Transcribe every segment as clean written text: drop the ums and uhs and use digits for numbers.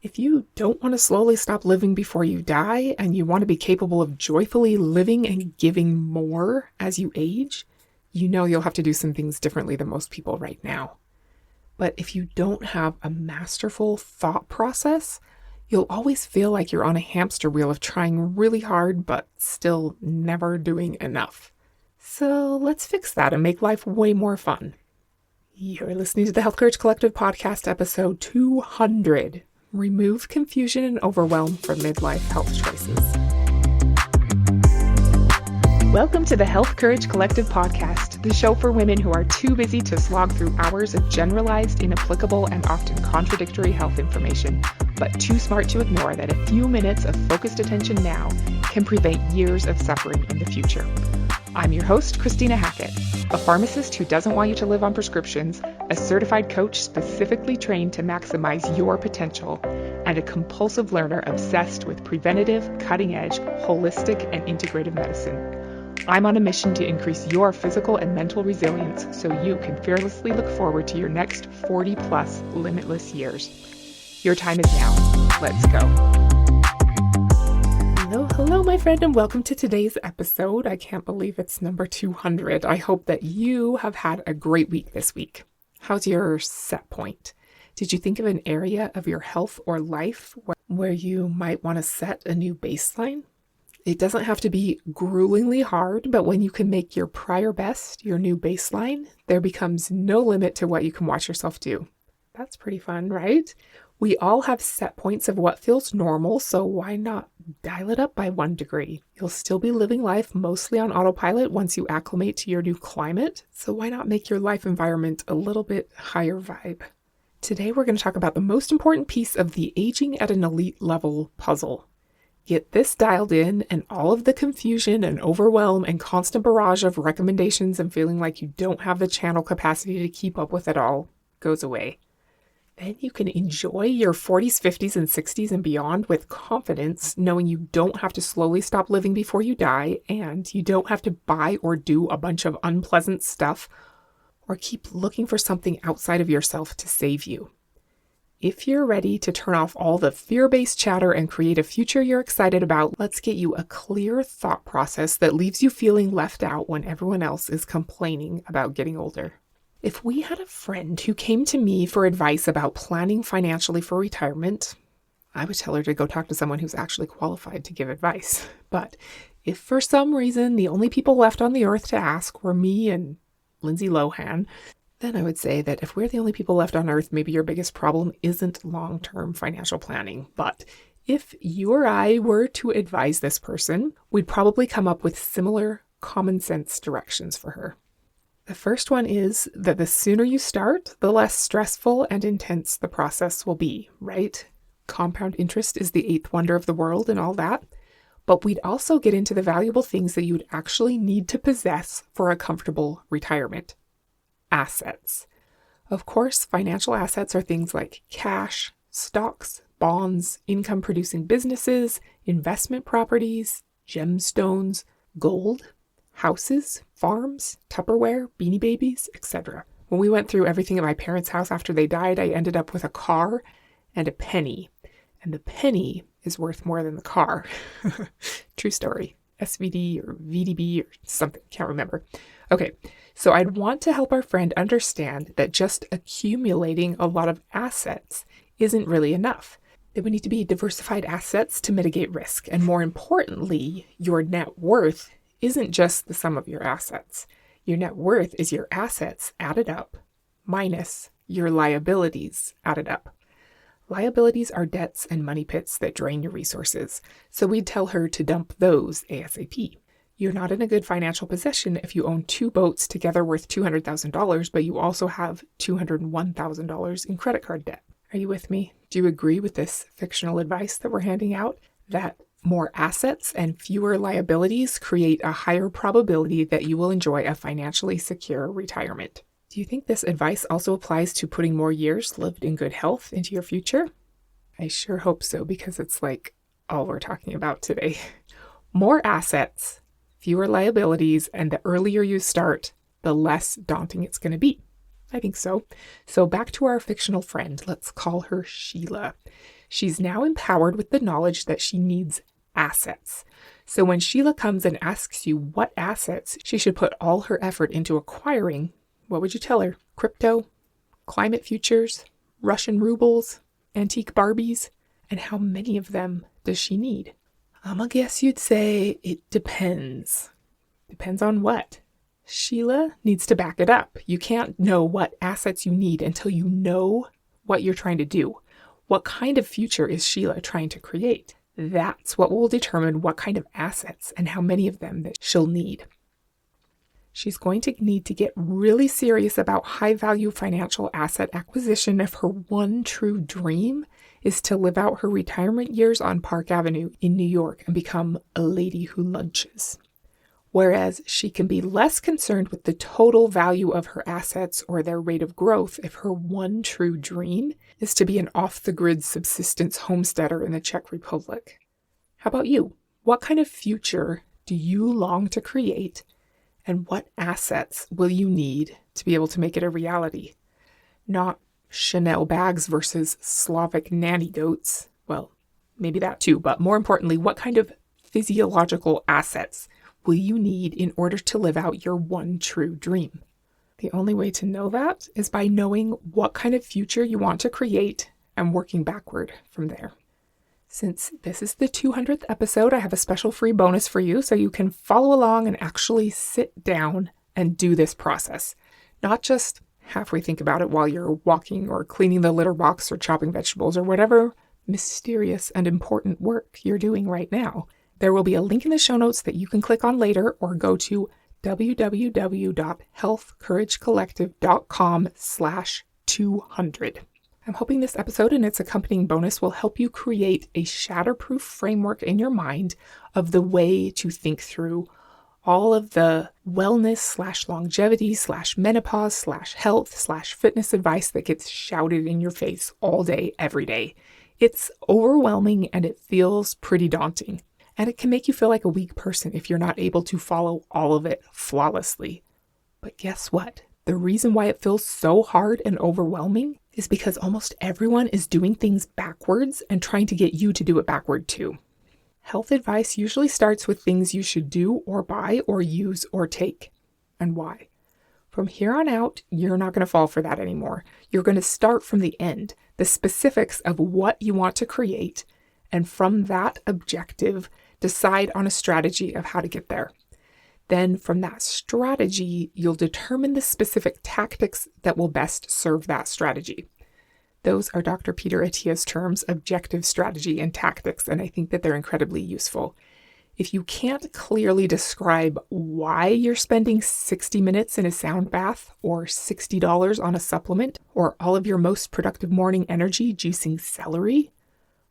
If you don't want to slowly stop living before you die and you want to be capable of joyfully living and giving more as you age, you know you'll have to do some things differently than most people right now. But if you don't have a masterful thought process, you'll always feel like you're on a hamster wheel of trying really hard but still never doing enough. So let's fix that and make life way more fun. You're listening to the Health Courage Collective podcast, episode 200. Remove confusion and overwhelm from midlife health choices. Welcome to the Health Courage Collective podcast, the show for women who are too busy to slog through hours of generalized, inapplicable, and often contradictory health information, but too smart to ignore that a few minutes of focused attention now can prevent years of suffering in the future. I'm your host, Christina Hackett, a pharmacist who doesn't want you to live on prescriptions, a certified coach specifically trained to maximize your potential, and a compulsive learner obsessed with preventative, cutting-edge, holistic, and integrative medicine. I'm on a mission to increase your physical and mental resilience so you can fearlessly look forward to your next 40-plus limitless years. Your time is now. Let's go. Hello, my friend, and welcome to today's episode. I can't believe it's number 200. I hope that you have had a great week this week. How's your set point? Did you think of an area of your health or life where you might want to set a new baseline? It doesn't have to be gruelingly hard, but when you can make your prior best your new baseline, there becomes no limit to what you can watch yourself do. That's pretty fun, right? We all have set points of what feels normal, so why not dial it up by 1 degree? You'll still be living life mostly on autopilot once you acclimate to your new climate, so why not make your life environment a little bit higher vibe? Today we're going to talk about the most important piece of the aging at an elite level puzzle. Get this dialed in and all of the confusion and overwhelm and constant barrage of recommendations and feeling like you don't have the channel capacity to keep up with it all goes away. Then you can enjoy your 40s, 50s, and 60s and beyond with confidence, knowing you don't have to slowly stop living before you die, and you don't have to buy or do a bunch of unpleasant stuff or keep looking for something outside of yourself to save you. If you're ready to turn off all the fear-based chatter and create a future you're excited about, let's get you a clear thought process that leaves you feeling left out when everyone else is complaining about getting older. If we had a friend who came to me for advice about planning financially for retirement, I would tell her to go talk to someone who's actually qualified to give advice. But if for some reason the only people left on the earth to ask were me and Lindsay Lohan, then I would say that if we're the only people left on earth, maybe your biggest problem isn't long-term financial planning. But if you or I were to advise this person, we'd probably come up with similar common sense directions for her. The first one is that the sooner you start, the less stressful and intense the process will be, right? Compound interest is the 8th wonder of the world and all that. But we'd also get into the valuable things that you'd actually need to possess for a comfortable retirement. Assets. Of course, financial assets are things like cash, stocks, bonds, income-producing businesses, investment properties, gemstones, gold, houses, farms, Tupperware, Beanie Babies, etc. When we went through everything at my parents' house after they died, I ended up with a car and a penny. And the penny is worth more than the car. True story. SVD or VDB or something, can't remember. Okay, so I'd want to help our friend understand that just accumulating a lot of assets isn't really enough. They would need to be diversified assets to mitigate risk. And more importantly, your net worth isn't just the sum of your assets. Your net worth is your assets added up minus your liabilities added up. Liabilities are debts and money pits that drain your resources, so we'd tell her to dump those ASAP. You're not in a good financial position if you own 2 boats together worth $200,000, but you also have $201,000 in credit card debt. Are you with me? Do you agree with this fictional advice that we're handing out? That more assets and fewer liabilities create a higher probability that you will enjoy a financially secure retirement. Do you think this advice also applies to putting more years lived in good health into your future? I sure hope so, because it's like all we're talking about today. More assets, fewer liabilities, and the earlier you start, the less daunting it's going to be. I think so. So back to our fictional friend. Let's call her Sheila. She's now empowered with the knowledge that she needs assets. So when Sheila comes and asks you what assets she should put all her effort into acquiring, what would you tell her? Crypto? Climate futures? Russian rubles? Antique Barbies? And how many of them does she need? I'm gonna guess you'd say it depends. Depends on what? Sheila needs to back it up. You can't know what assets you need until you know what you're trying to do. What kind of future is Sheila trying to create? That's what will determine what kind of assets and how many of them that she'll need. She's going to need to get really serious about high-value financial asset acquisition if her one true dream is to live out her retirement years on Park Avenue in New York and become a lady who lunches. Whereas she can be less concerned with the total value of her assets or their rate of growth if her one true dream is to be an off-the-grid subsistence homesteader in the Czech Republic. How about you? What kind of future do you long to create, and what assets will you need to be able to make it a reality? Not Chanel bags versus Slavic nanny goats. Well, maybe that too, but more importantly, what kind of physiological assets will you need in order to live out your one true dream? The only way to know that is by knowing what kind of future you want to create and working backward from there. Since this is the 200th episode, I have a special free bonus for you so you can follow along and actually sit down and do this process. Not just halfway think about it while you're walking or cleaning the litter box or chopping vegetables or whatever mysterious and important work you're doing right now. There will be a link in the show notes that you can click on later or go to www.healthcouragecollective.com/200. I'm hoping this episode and its accompanying bonus will help you create a shatterproof framework in your mind of the way to think through all of the wellness/longevity/menopause/health/fitness advice that gets shouted in your face all day, every day. It's overwhelming and it feels pretty daunting. And it can make you feel like a weak person if you're not able to follow all of it flawlessly. But guess what? The reason why it feels so hard and overwhelming is because almost everyone is doing things backwards and trying to get you to do it backward too. Health advice usually starts with things you should do or buy or use or take, and why. From here on out, you're not going to fall for that anymore. You're going to start from the end, the specifics of what you want to create, and from that objective, decide on a strategy of how to get there. Then from that strategy, you'll determine the specific tactics that will best serve that strategy. Those are Dr. Peter Attia's terms, objective, strategy, and tactics, and I think that they're incredibly useful. If you can't clearly describe why you're spending 60 minutes in a sound bath or $60 on a supplement or all of your most productive morning energy juicing celery,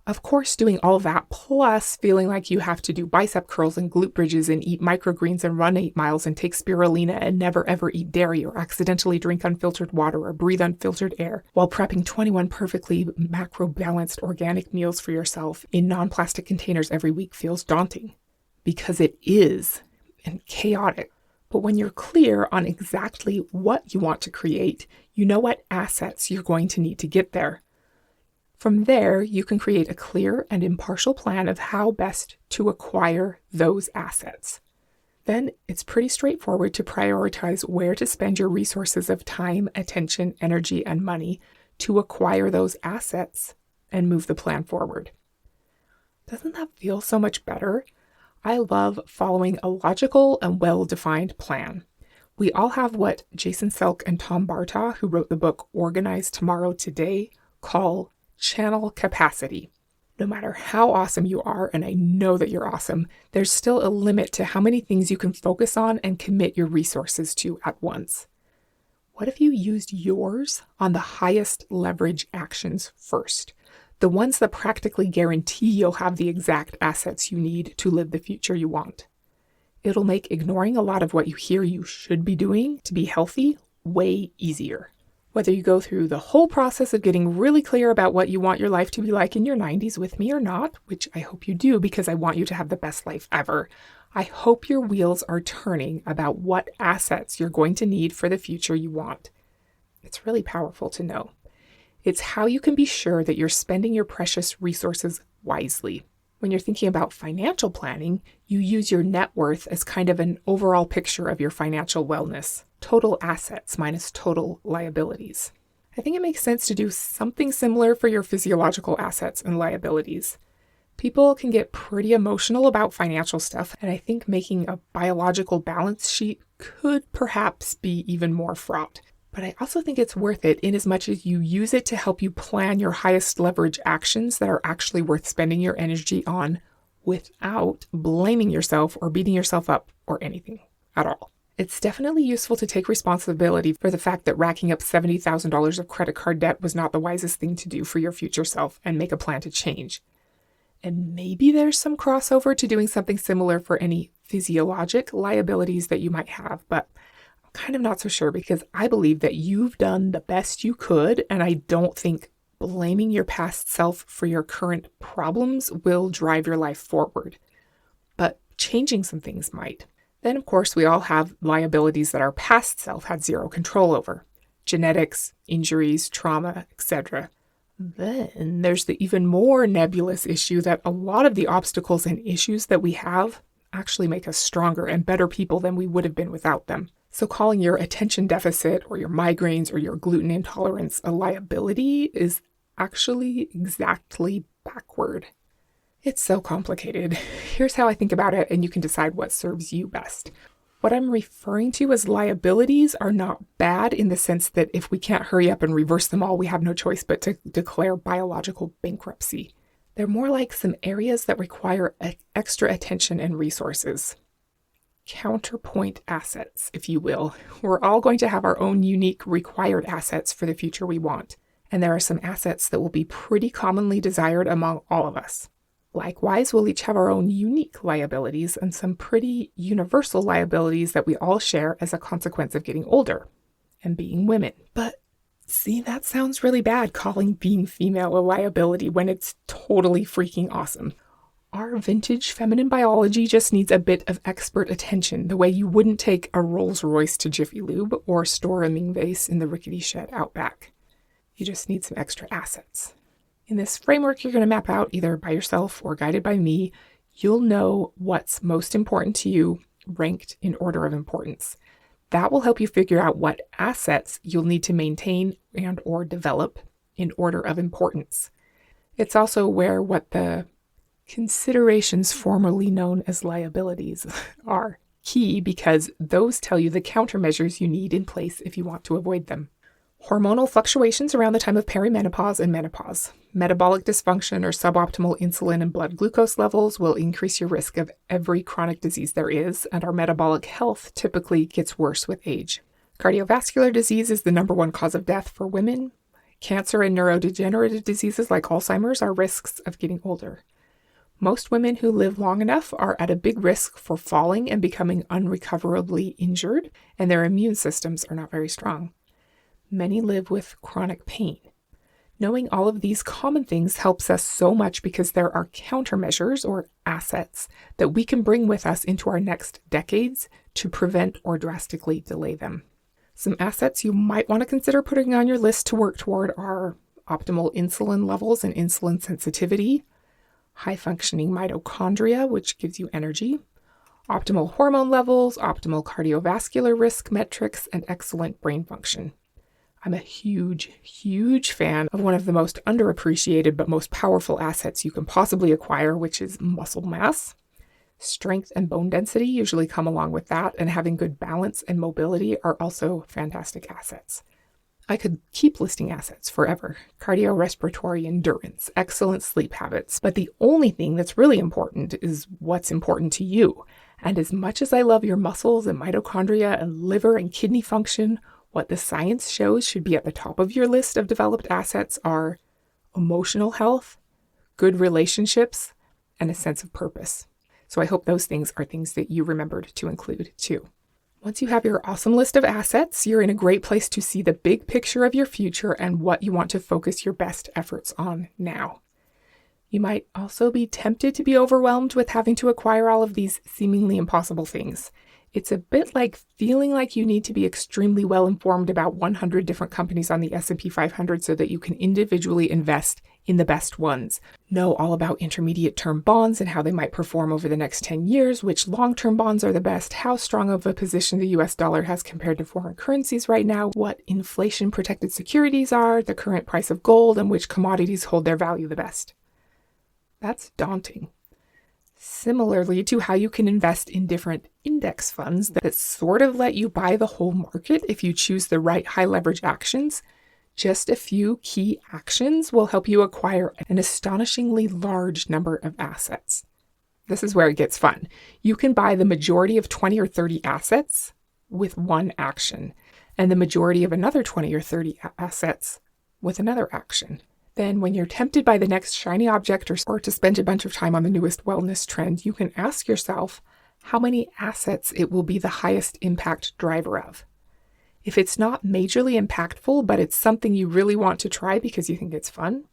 of course, doing all that plus feeling like you have to do bicep curls and glute bridges and eat microgreens and run 8 miles and take spirulina and never ever eat dairy or accidentally drink unfiltered water or breathe unfiltered air while prepping 21 perfectly macro-balanced organic meals for yourself in non-plastic containers every week feels daunting. Because it is, and chaotic. But when you're clear on exactly what you want to create, you know what assets you're going to need to get there. From there, you can create a clear and impartial plan of how best to acquire those assets. Then it's pretty straightforward to prioritize where to spend your resources of time, attention, energy, and money to acquire those assets and move the plan forward. Doesn't that feel so much better? I love following a logical and well-defined plan. We all have what Jason Selk and Tom Barta, who wrote the book Organize Tomorrow Today, call channel capacity. No matter how awesome you are, and I know that you're awesome, there's still a limit to how many things you can focus on and commit your resources to at once. What if you used yours on the highest leverage actions first? The ones that practically guarantee you'll have the exact assets you need to live the future you want. It'll make ignoring a lot of what you hear you should be doing to be healthy way easier. Whether you go through the whole process of getting really clear about what you want your life to be like in your 90s with me or not, which I hope you do because I want you to have the best life ever, I hope your wheels are turning about what assets you're going to need for the future you want. It's really powerful to know. It's how you can be sure that you're spending your precious resources wisely. When you're thinking about financial planning, you use your net worth as kind of an overall picture of your financial wellness. Total assets minus total liabilities. I think it makes sense to do something similar for your physiological assets and liabilities. People can get pretty emotional about financial stuff, and I think making a biological balance sheet could perhaps be even more fraught. But I also think it's worth it in as much as you use it to help you plan your highest leverage actions that are actually worth spending your energy on without blaming yourself or beating yourself up or anything at all. It's definitely useful to take responsibility for the fact that racking up $70,000 of credit card debt was not the wisest thing to do for your future self and make a plan to change. And maybe there's some crossover to doing something similar for any physiologic liabilities that you might have, but kind of not so sure because I believe that you've done the best you could, and I don't think blaming your past self for your current problems will drive your life forward. But changing some things might. Then, of course, we all have liabilities that our past self had zero control over. Genetics, injuries, trauma, etc. Then there's the even more nebulous issue that a lot of the obstacles and issues that we have actually make us stronger and better people than we would have been without them. So calling your attention deficit or your migraines or your gluten intolerance a liability is actually exactly backward. It's so complicated. Here's how I think about it, and you can decide what serves you best. What I'm referring to as liabilities are not bad in the sense that if we can't hurry up and reverse them all, we have no choice but to declare biological bankruptcy. They're more like some areas that require extra attention and resources. Counterpoint assets, if you will. We're all going to have our own unique required assets for the future we want, and there are some assets that will be pretty commonly desired among all of us. Likewise, we'll each have our own unique liabilities and some pretty universal liabilities that we all share as a consequence of getting older and being women. But see, that sounds really bad, calling being female a liability when it's totally freaking awesome. Our vintage feminine biology just needs a bit of expert attention, the way you wouldn't take a Rolls Royce to Jiffy Lube or store a Ming vase in the rickety shed out back. You just need some extra assets. In this framework you're going to map out either by yourself or guided by me, you'll know what's most important to you, ranked in order of importance. That will help you figure out what assets you'll need to maintain and or develop in order of importance. It's also where what the considerations formerly known as liabilities are key because those tell you the countermeasures you need in place if you want to avoid them. Hormonal fluctuations around the time of perimenopause and menopause. Metabolic dysfunction or suboptimal insulin and blood glucose levels will increase your risk of every chronic disease there is, and our metabolic health typically gets worse with age. Cardiovascular disease is the number one cause of death for women. Cancer and neurodegenerative diseases like Alzheimer's are risks of getting older. Most women who live long enough are at a big risk for falling and becoming unrecoverably injured, and their immune systems are not very strong. Many live with chronic pain. Knowing all of these common things helps us so much because there are countermeasures or assets that we can bring with us into our next decades to prevent or drastically delay them. Some assets you might want to consider putting on your list to work toward are optimal insulin levels and insulin sensitivity, high-functioning mitochondria, which gives you energy, optimal hormone levels, optimal cardiovascular risk metrics, and excellent brain function. I'm a huge, huge fan of one of the most underappreciated but most powerful assets you can possibly acquire, which is muscle mass. Strength and bone density usually come along with that, and having good balance and mobility are also fantastic assets. I could keep listing assets forever. Cardiorespiratory endurance, excellent sleep habits. But the only thing that's really important is what's important to you. And as much as I love your muscles and mitochondria and liver and kidney function, what the science shows should be at the top of your list of developed assets are emotional health, good relationships, and a sense of purpose. So I hope those things are things that you remembered to include too. Once you have your awesome list of assets, you're in a great place to see the big picture of your future and what you want to focus your best efforts on now. You might also be tempted to be overwhelmed with having to acquire all of these seemingly impossible things. It's a bit like feeling like you need to be extremely well informed about 100 different companies on the S&P 500 so that you can individually invest in the best ones. Know all about intermediate term bonds and how they might perform over the next 10 years, which long-term bonds are the best, how strong of a position the US dollar has compared to foreign currencies right now, what inflation-protected securities are, the current price of gold, and which commodities hold their value the best. That's daunting. Similarly to how you can invest in different index funds that sort of let you buy the whole market if you choose the right high leverage actions, just a few key actions will help you acquire an astonishingly large number of assets. This is where it gets fun. You can buy the majority of 20 or 30 assets with one action, and the majority of another 20 or 30 assets with another action. Then when you're tempted by the next shiny object or to spend a bunch of time on the newest wellness trend, you can ask yourself how many assets it will be the highest impact driver of. If it's not majorly impactful, but it's something you really want to try because you think it's fun,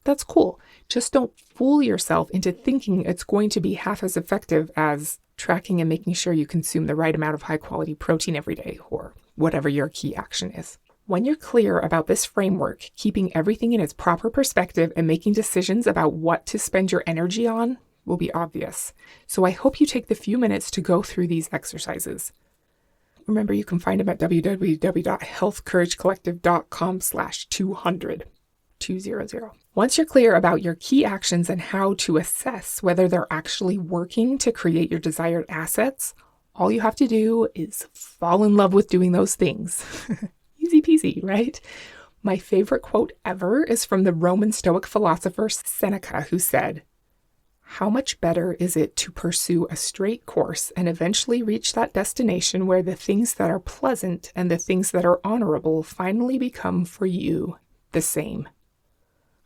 that's cool. Just don't fool yourself into thinking it's going to be half as effective as tracking and making sure you consume the right amount of high quality protein every day or whatever your key action is. When you're clear about this framework, keeping everything in its proper perspective and making decisions about what to spend your energy on will be obvious. So I hope you take the few minutes to go through these exercises. Remember, you can find them at www.healthcouragecollective.com/200. Once you're clear about your key actions and how to assess whether they're actually working to create your desired assets, all you have to do is fall in love with doing those things. Easy peasy, right? My favorite quote ever is from the Roman Stoic philosopher Seneca, who said, "How much better is it to pursue a straight course and eventually reach that destination where the things that are pleasant and the things that are honorable finally become for you the same."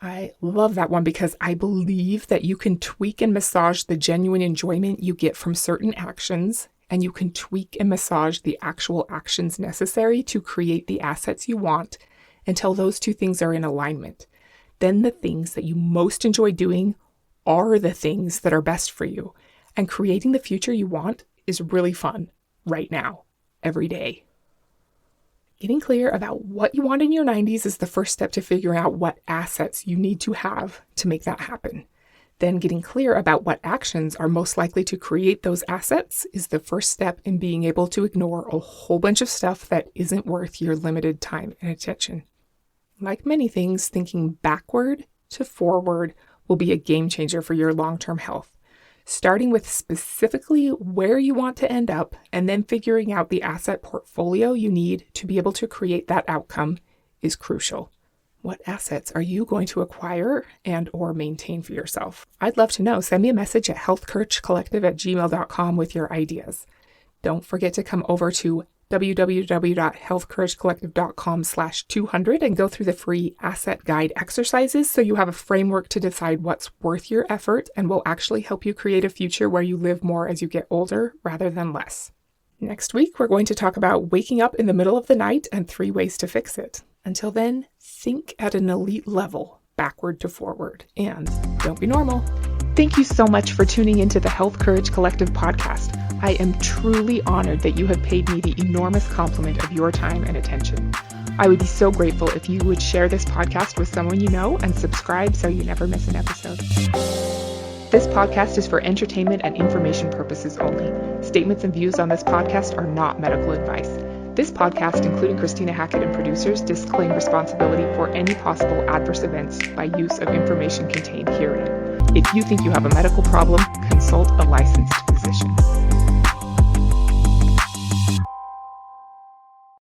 I love that one because I believe that you can tweak and massage the genuine enjoyment you get from certain actions, and you can tweak and massage the actual actions necessary to create the assets you want until those two things are in alignment. Then the things that you most enjoy doing are the things that are best for you. And creating the future you want is really fun right now, every day. Getting clear about what you want in your 90s is the first step to figuring out what assets you need to have to make that happen. Then getting clear about what actions are most likely to create those assets is the first step in being able to ignore a whole bunch of stuff that isn't worth your limited time and attention. Like many things, thinking backward to forward will be a game changer for your long-term health. Starting with specifically where you want to end up and then figuring out the asset portfolio you need to be able to create that outcome is crucial. What assets are you going to acquire and or maintain for yourself? I'd love to know. Send me a message at healthcouragecollective@gmail.com with your ideas. Don't forget to come over to www.healthcouragecollective.com/200 and go through the free asset guide exercises so you have a framework to decide what's worth your effort and will actually help you create a future where you live more as you get older rather than less. Next week, we're going to talk about waking up in the middle of the night and 3 ways to fix it. Until then, think at an elite level, backward to forward, and don't be normal. Thank you so much for tuning into the Health Courage Collective podcast. I am truly honored that you have paid me the enormous compliment of your time and attention. I would be so grateful if you would share this podcast with someone you know and subscribe so you never miss an episode. This podcast is for entertainment and information purposes only. Statements and views on this podcast are not medical advice. This podcast, including Christina Hackett and producers, disclaim responsibility for any possible adverse events by use of information contained herein. If you think you have a medical problem, consult a licensed physician.